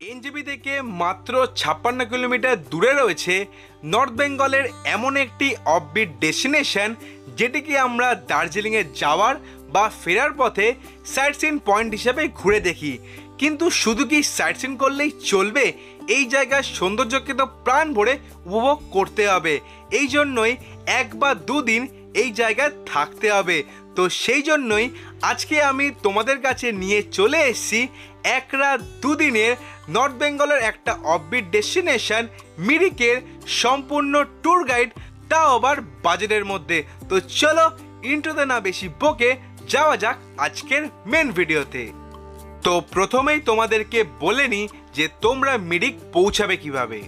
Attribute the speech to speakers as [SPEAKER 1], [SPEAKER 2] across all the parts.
[SPEAKER 1] NJP থেকে মাত্র 56 kilometre দূরে রয়েছে নর্থ বেঙ্গলের এমন একটি অফবিট ডেস্টিনেশন যেটিকে আমরা দার্জিলিংয়ে যাওয়ার বা ফেরার পথে সাইট সিন পয়েন্ট হিসেবে ঘুরে দেখি। কিন্তু শুধু কি সাইট সিন করলেই চলবে? এই জায়গার সৌন্দর্যকে তো প্রাণ ভরে উপভোগ করতে হবে। এই জন্যই 1 বা 2 দিন এই জায়গায় থাকতে হবে। তো সেই জন্যই আজকে আমি তোমাদের কাছে নিয়ে চলে এসেছি 1 রাত 2 দিনের নর্থ বেঙ্গলের একটা অফবিট ডেস্টিনেশন মিরিকের সম্পূর্ণ ট্যুর গাইড, তাও আবার বাজেটের মধ্যে। তো চলো ইন্ট্রোতে না বেশি বকে যাওয়া যাক আজকের মেন ভিডিওতে। তো প্রথমেই তোমাদেরকে বলে নিই যে তোমরা মিরিক পৌঁছাবে কিভাবে।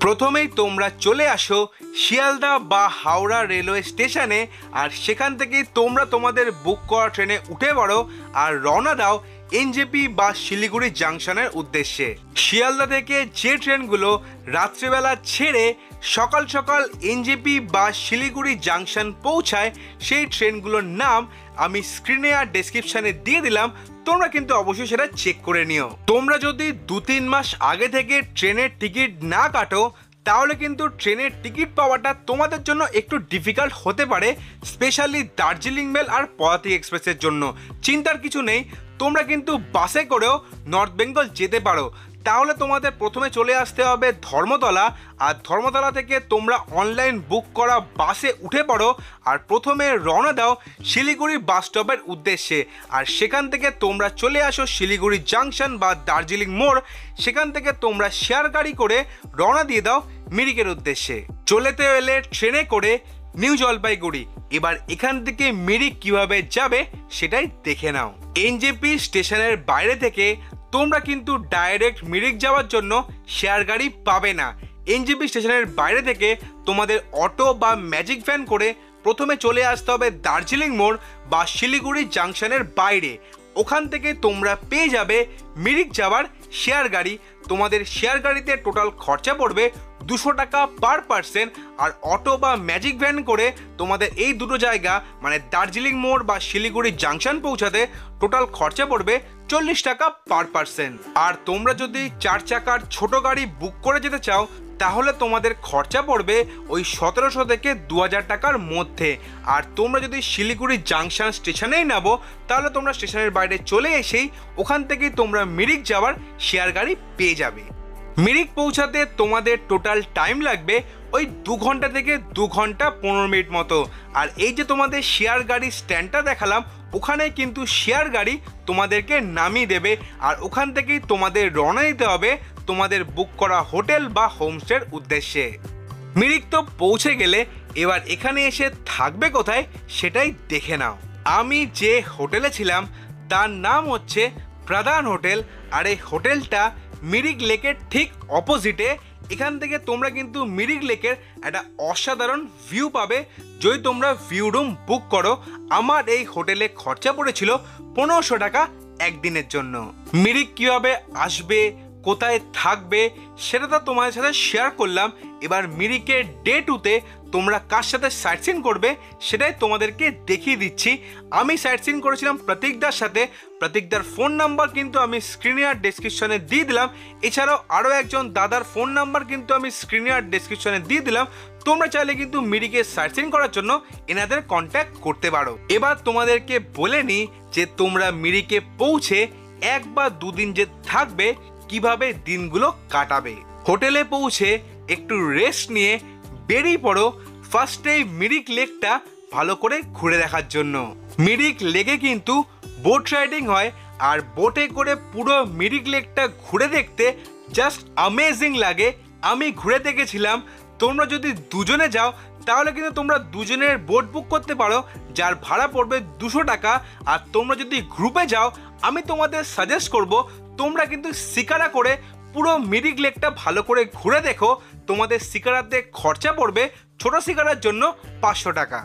[SPEAKER 1] প্রথমেই তোমরা চলে আসো শিয়ালদা বা হাওড়া রেলওয়ে স্টেশনে, আর সেখান থেকেই তোমরা তোমাদের বুক করা ট্রেনে উঠে পড়ো আর রওনা দাও এনজেপি বা শিলিগুড়ি জাংশনের উদ্দেশ্যে। শিয়ালদা থেকে যে ট্রেনগুলো রাত্রিবেলা ছেড়ে সকাল সকাল এনজেপি বা শিলিগুড়ি জাংশন পৌঁছায় সেই ট্রেনগুলোর নাম আমি স্ক্রিনে আর ডেসক্রিপশানে দিয়ে দিলাম, তোমরা কিন্তু অবশ্যই সেটা চেক করে নিও। তোমরা যদি 2-3 মাস আগে থেকে ট্রেনের টিকিট না কাটো তাহলে কিন্তু ট্রেনের টিকিট পাওয়াটা তোমাদের জন্য একটু ডিফিকাল্ট হতে পারে, স্পেশালি দার্জিলিং মেল আর পদাতিক এক্সপ্রেসের জন্য। চিন্তার কিছু নেই, তোমরা কিন্তু বাসে করেও নর্থ বেঙ্গল যেতে পারো। তাহলে তোমাদের প্রথমে চলে আসতে হবে ধর্মতলা, আর ধর্মতলা থেকে তোমরা অনলাইন বুক করা বাসে উঠে পড়ো আর প্রথমে রওনা দাও শিলিগুড়ি বাস স্টপের উদ্দেশ্যে। আর সেখান থেকে তোমরা চলে আসো শিলিগুড়ি জাংশন বা দার্জিলিং মোড়, সেখান থেকে তোমরা শেয়ার গাড়ি করে রওনা দিয়ে দাও মিরিকের উদ্দেশ্যে। চলেতে এলে ট্রেনে করে নিউ জলপাইগুড়ি। এবার এখান থেকে মিরিক কিভাবে যাবে সেটাই দেখে নাও। এনজেপি স্টেশনের বাইরে থেকে তোমরা কিন্তু ডাইরেক্ট মিরিক যাওয়ার জন্য শেয়ার গাড়ি পাবে না। এনজেপি স্টেশনের বাইরে থেকে তোমাদের অটো বা ম্যাজিক ভ্যান করে প্রথমে চলে আসতে হবে দার্জিলিং মোড় বা শিলিগুড়ি জাংশনের বাইরে। ওখান থেকে তোমরা পেয়ে যাবে মিরিক যাওয়ার শেয়ার গাড়ি। তোমাদের শেয়ার গাড়িতে টোটাল খরচা পড়বে 200 টাকা পার পার্সন, আর অটো বা ম্যাজিক ভ্যান করে তোমাদের এই দুটো জায়গা মানে দার্জিলিং মোড় বা শিলিগুড়ি জাংশন পৌঁছাতে টোটাল খরচা পড়বে 40 টাকা পার পার্সন। আর তোমরা যদি 4 চাকার ছোট গাড়ি বুক করে যেতে চাও তাহলে তোমাদের খরচা পড়বে ওই 1700 থেকে 2000 টাকার মধ্যে। আর তোমরা যদি শিলিগুড়ি জাংশন স্টেশনেই নামো তাহলে তোমরা স্টেশনের বাইরে চলে এসেই ওখান থেকেই তোমরা মিরিক যাওয়ার শেয়ার গাড়ি পেয়ে যাবে। মিরিক পৌঁছাতে তোমাদের টোটাল টাইম লাগবে ওই 2 ঘন্টা থেকে 2 ঘন্টা 15 মিনিট মতো। আর এই যে তোমাদের শেয়ার গাড়ি স্ট্যান্ডটা দেখালাম ওখানে কিন্তু শেয়ার গাড়ি তোমাদেরকে নামিয়ে দেবে, আর ওখান থেকেই তোমাদের রওনা দিতে হবে তোমাদের বুক করা হোটেল বা হোমস্টের উদ্দেশ্যে। মিরিক তো পৌঁছে গেলে এবার এখানে এসে থাকবে কোথায় সেটাই দেখে নাও। আমি যে হোটেলে ছিলাম তার নাম হচ্ছে প্রধান হোটেল, আর এই হোটেলটা মিরিক লেকের ঠিক অপোজিটে। এখান থেকে তোমরা কিন্তু মিরিক লেকের একটা অসাধারণ ভিউ পাবে যদি তোমরা ভিউ রুম বুক করো। আমার এই হোটেলে খরচা পড়েছিল 1500 টাকা একদিনের জন্য। মিরিক কীভাবে আসবে, কোথায় থাকবে সেটা তো তোমাদের সাথে শেয়ার করলাম। এবার মিরিকের ডে 2তে তোমরা কার সাথে সাইট সিন করবে সেটাই তোমাদেরকে দেখিয়ে দিচ্ছি। আমি সাইট সিন করেছিলাম প্রতীকদার সাথে। প্রতীকদার ফোন নাম্বার কিন্তু আমি স্ক্রিনে আর ডেসক্রিপশনে দিয়ে দিলাম। এছাড়াও আরও একজন দাদার ফোন নাম্বার কিন্তু আমি স্ক্রিনে আর ডেসক্রিপশনে দিয়ে দিলাম। তোমরা চাইলে কিন্তু মিরিকে সাইট সিন করার জন্য এনাদের কন্ট্যাক্ট করতে পারো। এবার তোমাদেরকে বলে নিই যে তোমরা মিরিকে পৌঁছে 1 বা 2 দিন যে থাকবে কিভাবে দিনগুলো কাটাবে। হোটেলে পৌঁছে একটু রেস্ট নিয়ে বেরিয়ে পড়ো ফার্স্টেই মিরিক লেকটা ভালো করে ঘুরে দেখার জন্য। মিরিক লেকে কিন্তু বোট রাইডিং হয়, আর বোটে করে পুরো মিরিক লেকটা ঘুরে দেখতে জাস্ট অ্যামেজিং লাগে। আমি ঘুরে দেখেছিলাম। তোমরা যদি দুজনে যাও তাহলে কিন্তু তোমরা দুজনের বোট বুক করতে পারো, যার ভাড়া পড়বে 200 টাকা। আর তোমরা যদি গ্রুপে যাও আমি তোমাদের সাজেস্ট করব তোমরা কিন্তু শিকারা করে পুরো মিরিক লেকটা ভালো করে ঘুরে দেখো। তোমাদের শিকারাতে খরচা পড়বে ছোট শিকারার জন্য 500 টাকা।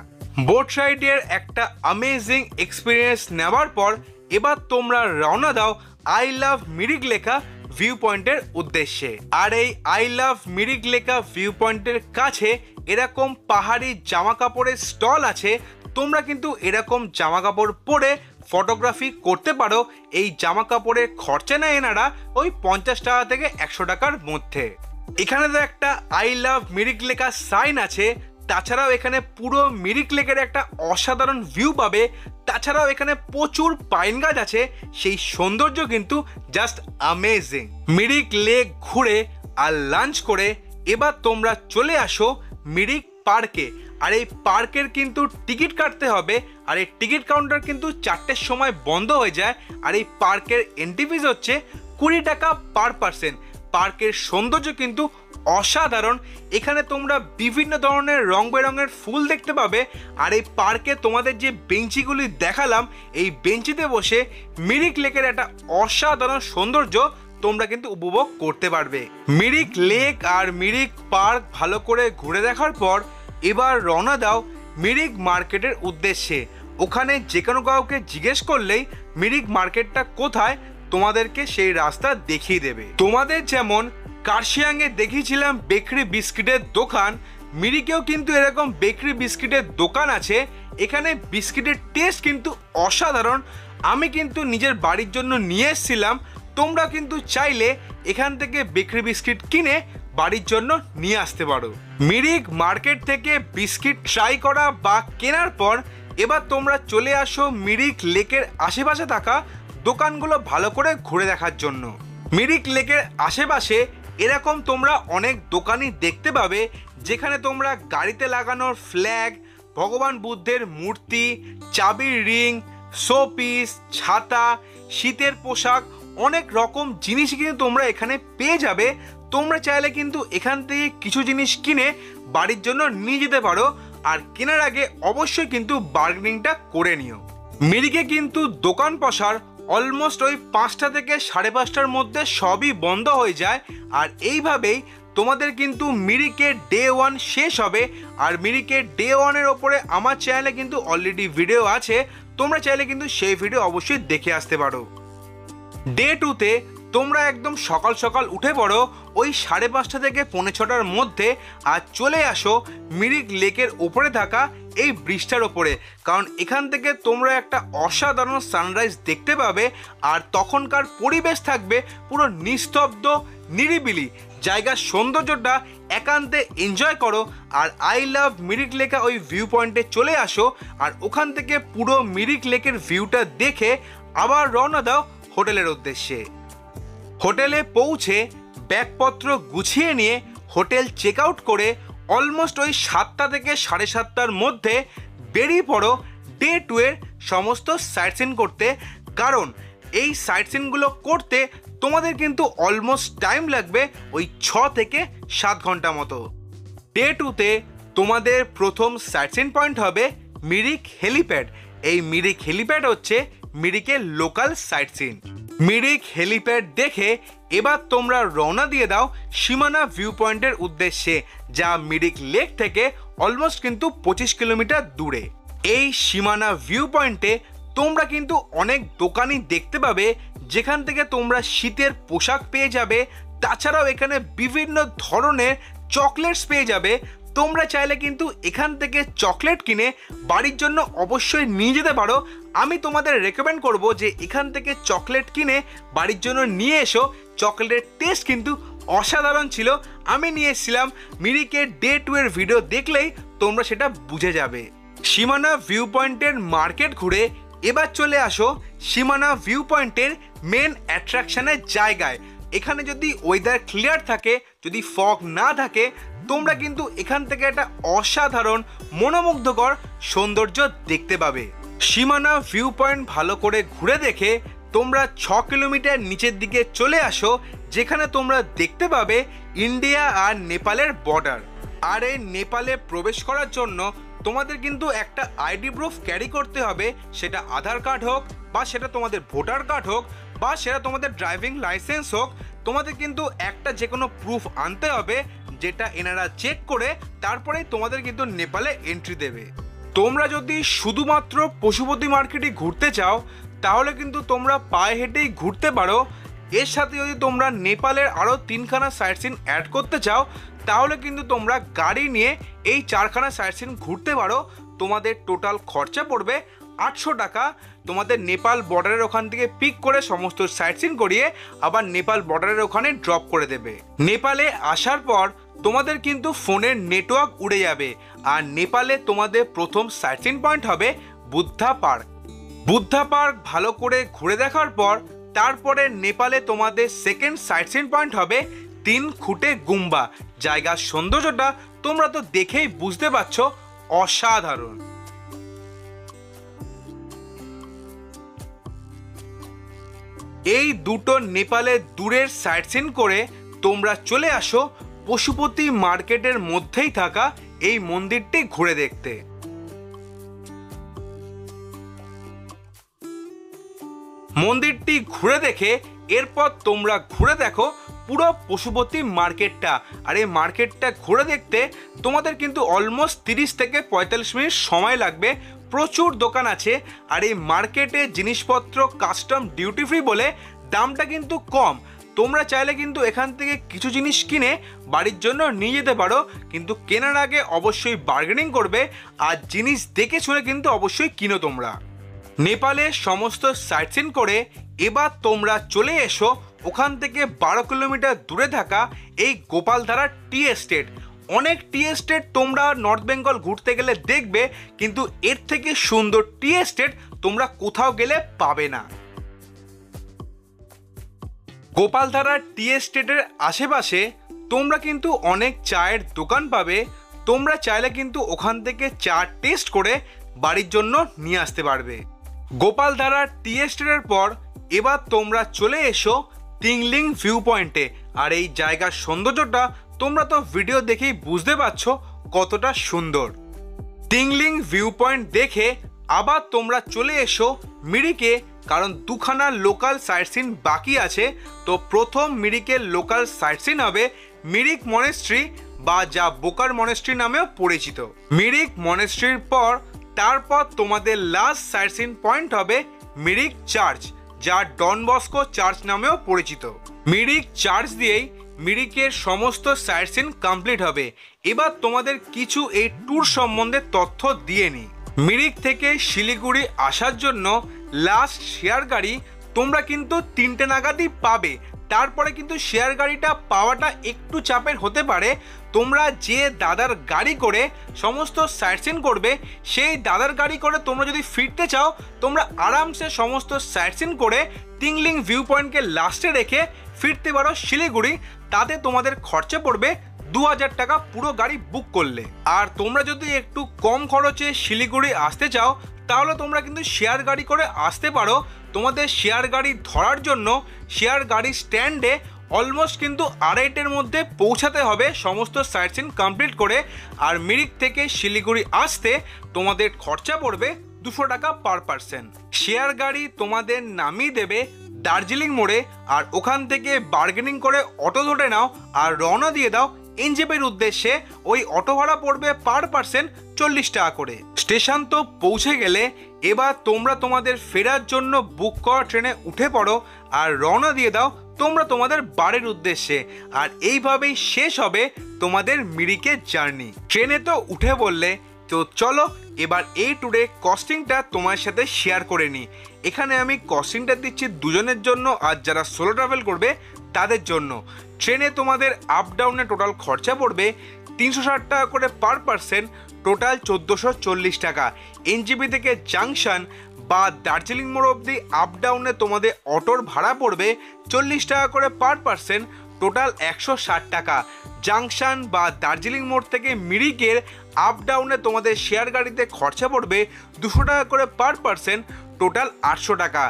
[SPEAKER 1] বোট রাইডের একটা অ্যামেজিং এক্সপিরিয়েন্স নেওয়ার পর এবার তোমরা রওনা দাও আই লাভ মিরিক লেখা ভিউ পয়েন্টের উদ্দেশ্যে। আর এই আই লাভ মিরিক লেখা ভিউ পয়েন্টের কাছে এরকম পাহাড়ি জামা কাপড়ের স্টল আছে। তোমরা কিন্তু এরকম জামা কাপড় পরে ফটোগ্রাফি করতে পারো। এই জামা কাপড়ের খরচা নেয় এনারা ওই 50 টাকা থেকে 100 টাকার মধ্যে। এখানে তো একটা আই লাভ মিরিক লেখা সাইন আছে, তাছাড়াও এখানে পুরো মিরিক লেকের একটা অসাধারণ ভিউ পাবে। তাছাড়াও এখানে প্রচুর পাইন গাছ আছে, সেই সৌন্দর্য কিন্তু জাস্ট অ্যামেজিং। মিরিক লেক ঘুরে আর লাঞ্চ করে এবার তোমরা চলে আসো মিরিক পার্কে। আর এই পার্কের কিন্তু টিকিট কাটতে হবে, আর এই টিকিট কাউন্টার কিন্তু 4টের সময় বন্ধ হয়ে যায়। আর এই পার্কের এন্ট্রি ফিস হচ্ছে 20 টাকা পার পার্সন। পার্কের সৌন্দর্য কিন্তু অসাধারণ। এখানে তোমরা বিভিন্ন ধরনের রং বেরঙের ফুল দেখতে পাবে। আর এই পার্কে তোমাদের যে বেঞ্চিগুলি দেখালাম, এই বেঞ্চিতে বসে মিরিক লেকের একটা অসাধারণ সৌন্দর্য তোমরা কিন্তু উপভোগ করতে পারবে। মিরিক লেক আর মিরিক পার্ক ভালো করে ঘুরে দেখার পর এবার রওনা দাও মিরিক মার্কেটের উদ্দেশ্যে। ওখানে যে কোনো কাউকে জিজ্ঞেস করলেই মিরিক মার্কেটটা কোথায় তোমাদেরকে সেই রাস্তা দেখিয়ে দেবে। তোমাদের যেমন কার্শিয়াংয়ে দেখিয়েছিলাম বেকারি বিস্কিটের দোকান, মিরিকেও কিন্তু এরকম বেকারি বিস্কিটের দোকান আছে। এখানে বিস্কিটের টেস্ট কিন্তু অসাধারণ। আমি কিন্তু নিজের বাড়ির জন্য নিয়ে এসেছিলাম। তোমরা কিন্তু চাইলে এখান থেকে বেকারি বিস্কিট কিনে বাড়ির জন্য নিয়ে আসতে পারো। মিরিক মার্কেট থেকে বিস্কিট ট্রাই করা বা কেনার পর এবার তোমরা চলে আসো মিরিক লেকের আশেপাশে থাকা দোকানগুলো ভালো করে ঘুরে দেখার জন্য। মিরিক লেকের আশেপাশে এরকম তোমরা অনেক দোকানই দেখতে পাবে, যেখানে তোমরা গাড়িতে লাগানোর ফ্ল্যাগ, ভগবান বুদ্ধের মূর্তি, চাবির রিং, শোপিস, ছাতা, শীতের পোশাক, অনেক রকম জিনিস কিন্তু তোমরা এখানে পেয়ে যাবে। তোমরা চাইলে কিন্তু এখান থেকে কিছু জিনিস কিনে বাড়ির জন্য নিয়ে যেতে পারো। আর কেনার আগে অবশ্যই কিন্তু বার্গেনিংটা করে নিও। মিরিকে কিন্তু দোকান পসার অলমোস্ট ওই 5টা থেকে 5:30টার মধ্যে সবই বন্ধ হয়ে যায়। আর এইভাবেই তোমাদের কিন্তু মিরিকের ডে 1 শেষ হবে। আর মিরিকের ডে 1-এর ওপরে আমার চ্যানেলে কিন্তু অলরেডি ভিডিও আছে, তোমরা চাইলে কিন্তু সেই ভিডিও অবশ্যই দেখে আসতে পারো। ডে 2-তে তোমরা একদম সকাল সকাল উঠে পড়ো ওই 5:30 থেকে 5:45টার মধ্যে, আর চলে আসো মিরিক লেকের ওপরে থাকা এই ব্রিজটার ওপরে। কারণ এখান থেকে তোমরা একটা অসাধারণ সানরাইজ দেখতে পাবে। আর তখনকার পরিবেশ থাকবে পুরো নিস্তব্ধ, নিরিবিলি। জায়গার সৌন্দর্যটা একান্তে এনজয় করো। আর আই লাভ মিরিক লেখা ওই ভিউ পয়েন্টে চলে আসো। আর ওখান থেকে পুরো মিরিক লেকের ভিউটা দেখে আবার রওনা দাও হোটেলের উদ্দেশ্যে। হোটেলে পৌঁছে ব্যাগপত্র গুছিয়ে নিয়ে হোটেল চেক আউট করে অলমোস্ট ওই 7টা থেকে 7:30টার মধ্যে বেরিয়ে পড়ো ডে 2-এর সমস্ত সাইট সিন করতে। কারণ এই সাইট সিনগুলো করতে তোমাদের কিন্তু অলমোস্ট টাইম লাগবে ওই 6 থেকে 7 ঘন্টা মতো। ডে 2-তে তোমাদের প্রথম সাইট সিন পয়েন্ট হবে মিরিক হেলিপ্যাড। এই মিরিক হেলিপ্যাড হচ্ছে মিরিকের local site scene. Mirik helipad দেখে এবার তোমরা রওনা দিয়ে দাও সীমানা ভিউ পয়েন্টের উদ্দেশ্যে, যা মিরিক লেক থেকে অলমোস্ট কিন্তু 25 কিলোমিটার দূরে। এই সীমানা ভিউ পয়েন্টে তোমরা কিন্তু অনেক দোকানই দেখতে পাবে, যেখান থেকে তোমরা শীতের পোশাক পেয়ে যাবে। তাছাড়াও এখানে বিভিন্ন ধরনের চকলেটস পেয়ে যাবে। তোমরা চাইলে কিন্তু এখান থেকে চকলেট কিনে বাড়ির জন্য অবশ্যই নিয়ে যেতে পারো। আমি তোমাদের রেকমেন্ড করব যে এখান থেকে চকলেট কিনে বাড়ির জন্য নিয়ে এসো। চকলেটের টেস্ট কিন্তু অসাধারণ ছিল। আমি নিয়ে এসেছিলাম, মিরিকের ডে 2-এর ভিডিও দেখলেই তোমরা সেটা বুঝে যাবে। সীমানা ভিউ পয়েন্টের মার্কেট ঘুরে এবার চলে আসো সীমানা ভিউ পয়েন্টের মেন অ্যাট্রাকশনের জায়গায়। এখানে যদি ওয়েদার ক্লিয়ার থাকে, যদি ফগ না থাকে, তোমরা কিন্তু এখান থেকে একটা অসাধারণ মনোমুগ্ধকর সৌন্দর্য দেখতে পাবে। সীমানা ভিউ পয়েন্ট ভালো করে ঘুরে দেখে তোমরা 6 কিলোমিটার নিচের দিকে চলে আসো, যেখানে তোমরা দেখতে পাবে ইন্ডিয়া আর নেপালের বর্ডার। আর এই নেপালে প্রবেশ করার জন্য তোমাদের কিন্তু একটা আইডি প্রুফ ক্যারি করতে হবে। সেটা আধার কার্ড হোক, বা সেটা তোমাদের ভোটার কার্ড হোক, বা সেটা তোমাদের ড্রাইভিং লাইসেন্স হোক। তোমাদের কিন্তু একটা যে কোনো প্রুফ আনতে হবে, যেটা এনারা চেক করে তারপরেই তোমাদের কিন্তু নেপালে এন্ট্রি দেবে। তোমরা যদি শুধুমাত্র পশুপতি মার্কেটে ঘুরতে চাও, তাহলে কিন্তু তোমরা পায়ে হেঁটেই ঘুরতে পারো। এর সাথে যদি তোমরা নেপালের আরও 3খানা সাইট সিন অ্যাড করতে চাও, তাহলে কিন্তু তোমরা গাড়ি নিয়ে এই 4খানা সাইট সিন ঘুরতে পারো। তোমাদের টোটাল খরচা পড়বে 800 টাকা। তোমাদের নেপাল বর্ডারের ওখান থেকে পিক করে সমস্ত সাইট সিন করিয়ে আবার নেপাল বর্ডারের ওখানে ড্রপ করে দেবে। নেপালে আসার পর তোমাদের কিন্তু ফোনের নেটওয়ার্ক উড়ে যাবে, আর নেপালে তোমাদের প্রথম সাইট সিন পয়েন্ট হবে বুদ্ধা পার্ক। বুদ্ধা পার্ক ভালো করে ঘুরে দেখার পর তারপরে নেপালে তোমাদের সেকেন্ড সাইট সিন পয়েন্ট হবে 3 খুঁটে গুম্বা। জায়গার সৌন্দর্যটা তোমরা তো দেখেই বুঝতে পারছো, অসাধারণ। এই দুটো নেপালের দূরের সাইট সিন করে তোমরা চলে আসো পশুপতি মার্কেটের মধ্যেই থাকা এই মন্দিরটি ঘুরে দেখতে। মন্দিরটি ঘুরে দেখে এরপর তোমরা ঘুরে দেখো পুরো পশুপতি মার্কেটটা। আর এই মার্কেটটা ঘুরে দেখতে তোমাদের কিন্তু অলমোস্ট 30 থেকে 45 মিনিট সময় লাগবে। প্রচুর দোকান আছে, আর এই মার্কেটে জিনিসপত্র কাস্টম ডিউটি ফ্রি বলে দামটা কিন্তু কম। তোমরা চাইলে কিন্তু এখান থেকে কিছু জিনিস কিনে বাড়ির জন্য নিয়ে যেতে পারো, কিন্তু কেনার আগে অবশ্যই বার্গেনিং করবে আর জিনিস দেখে শুনে কিন্তু অবশ্যই কিনো তোমরা। নেপালে সমস্ত সাইট সিন করে এবার তোমরা চলে এসো ওখান থেকে 12 কিলোমিটার দূরে থাকা এই গোপালধারা টি এস্টেট। অনেক টি এস্টেট তোমরা নর্থ বেঙ্গল ঘুরতে গেলে দেখবে, কিন্তু এর থেকে সুন্দর টি এস্টেট তোমরা কোথাও গেলে পাবে না। গোপালধারা টি এস্টেটের আশেপাশে তোমরা কিন্তু অনেক চায়ের দোকান পাবে। তোমরা চাইলে কিন্তু ওখান থেকে চা টেস্ট করে বাড়ির জন্য নিয়ে আসতে পারবে। গোপালধারা টি এস্টেটের পর এবার তোমরা চলে এসো টিংলিং ভিউ পয়েন্টে। আর এই জায়গার সৌন্দর্যটা তোমরা তো ভিডিও দেখেই বুঝতে পারছো কতটা সুন্দর। টিংলিং ভিউ পয়েন্ট দেখে আবার তোমরা চলে এসো মিরিকে, কারণ দুখানা লোকাল সাইট সিন বাকি আছে। তো প্রথম মিরিকের লোকাল সাইট সিন হবে মিরিক মনেস্ট্রি, বা যা বোকার মনেস্ট্রি নামেও পরিচিত। মিরিক মনেস্ট্রির পর তারপর তোমাদের লাস্ট সাইট সিন পয়েন্ট হবে মিরিক চার্চ, যা ডন বস্কো চার্চ নামেও পরিচিত। মিরিক চার্চ দিয়েই মিরিকের সমস্ত সাইট সিন কমপ্লিট হবে। এবার তোমাদের কিছু এই ট্যুর সম্বন্ধে তথ্য দিয়ে নিই। মিরিক থেকে শিলিগুড়ি আসার জন্য লাস্ট শেয়ার গাড়ি তোমরা কিন্তু 3টে নাগাদই পাবে। তারপরে কিন্তু শেয়ার গাড়িটা পাওয়াটা একটু চাপের হতে পারে। তোমরা যে দাদার গাড়ি করে সমস্ত সাইট সিন করবে, সেই দাদার গাড়ি করে তোমরা যদি ফিরতে চাও, তোমরা আরামসে সমস্ত সাইট সিন করে টিংলিং ভিউ পয়েন্টকে লাস্টে রেখে ফিরতে পারো শিলিগুড়ি। তাতে তোমাদের খরচা পড়বে 2000 টাকা পুরো গাড়ি বুক করলে। আর তোমরা যদি একটু কম খরচে শিলিগুড়ি আসতে চাও, তাহলে তোমরা কিন্তু শেয়ার গাড়ি করে আসতে পারো। তোমাদের শেয়ার গাড়ি ধরার জন্য শেয়ার গাড়ি স্ট্যান্ডে অলমোস্ট কিন্তু 2:30-এর মধ্যে পৌঁছাতে হবে সমস্ত সাইট সিন কমপ্লিট করে। আর মিরিক থেকে শিলিগুড়ি আসতে তোমাদের খরচা পড়বে 200 টাকা পার পার্সন। শেয়ার গাড়ি তোমাদের নামিয়ে দেবে দার্জিলিং মোড়ে, আর ওখান থেকে বার্গেনিং করে অটো ধরে নাও আর রওনা দিয়ে দাও এনজেপির উদ্দেশ্যে। ওই অটো ভাড়া পড়বে পার পার্সন 40 টাকা করে। স্টেশন তো পৌঁছে গেলে এবার তোমরা তোমাদের ফেরার জন্য বুক করা ট্রেনে উঠে পড়ো আর রওনা দিয়ে দাও তোমরা তোমাদের বাড়ির উদ্দেশ্যে। আর এইভাবেই শেষ হবে তোমাদের মিরিকের জার্নি। ট্রেনে তো উঠে বললে, তো চলো এবার এই ট্যুরে কস্টিংটা তোমার সাথে শেয়ার করে নিই। এখানে আমি কস্টিংটা দিচ্ছি দুজনের জন্য, আর যারা সোলো ট্রাভেল করবে তাদের জন্য। ট্রেনে তোমাদের আপ ডাউনে টোটাল খরচা পড়বে 360 টাকা করে পার পার্সন, টোটাল 1440 টাকা। এনজেপি থেকে জাংশন বা দার্জিলিং মোড় অবধি আপ ডাউনে তোমাদের অটোর ভাড়া পড়বে 40 টাকা করে পার পার্সন, টোটাল 160 টাকা। জাংশন বা দার্জিলিং মোড় থেকে মিরিকের আপ ডাউনে তোমাদের শেয়ার গাড়িতে খরচা পড়বে 200 টাকা করে পার পার্সন, টোটাল 800 টাকা।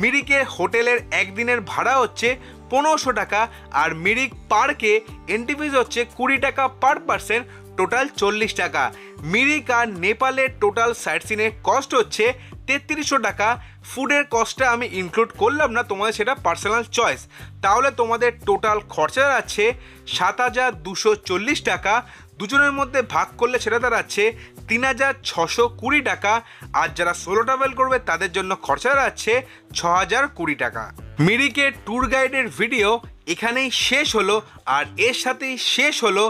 [SPEAKER 1] মিরিকের হোটেলের একদিনের ভাড়া হচ্ছে 1500 টাকা, আর মিরিক পার্কে এন্ট্রি ফিস হচ্ছে 20 টাকা পার পার্সন, টোটাল 40 টাকা। মিরিক আর নেপালের টোটাল সাইট সিনের কস্ট হচ্ছে 3300 টাকা। ফুডের কস্টটা আমি ইনক্লুড করলাম না, তোমাদের সেটা পার্সোনাল চয়েস। তাহলে তোমাদের টোটাল খরচা দাঁড়াচ্ছে 7240 টাকা। দুজনের মধ্যে ভাগ করলে সেটা দাঁড়াচ্ছে 3620 টাকা। আর যারা সোলো ট্রাভেল করবে তাদের জন্য খরচা দাঁড়াচ্ছে 6020 টাকা। মিরিকের ট্যুর গাইডের ভিডিও এখানেই শেষ হলো, আর এর সাথেই শেষ হলো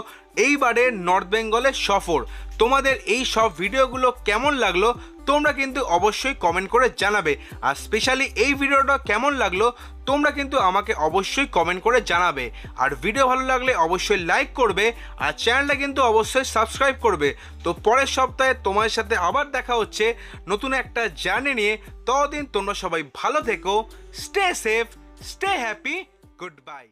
[SPEAKER 1] এইবারের নর্থ বেঙ্গলের সফর। তোমাদের এই সব ভিডিওগুলো কেমন লাগলো তোমরা কিন্তু অবশ্যই কমেন্ট করে জানাবে। আর স্পেশালি এই ভিডিওটা কেমন লাগলো তোমরা কিন্তু আমাকে অবশ্যই কমেন্ট করে জানাবে। আর ভিডিও ভালো লাগলে অবশ্যই লাইক করবে, আর চ্যানেলটা কিন্তু অবশ্যই সাবস্ক্রাইব করবে। তো পরের সপ্তাহে তোমার সাথে আবার দেখা হচ্ছে নতুন একটা জার্নি নিয়ে। ততদিন তোমরা সবাই ভালো থেকো, stay safe, stay happy, good bye.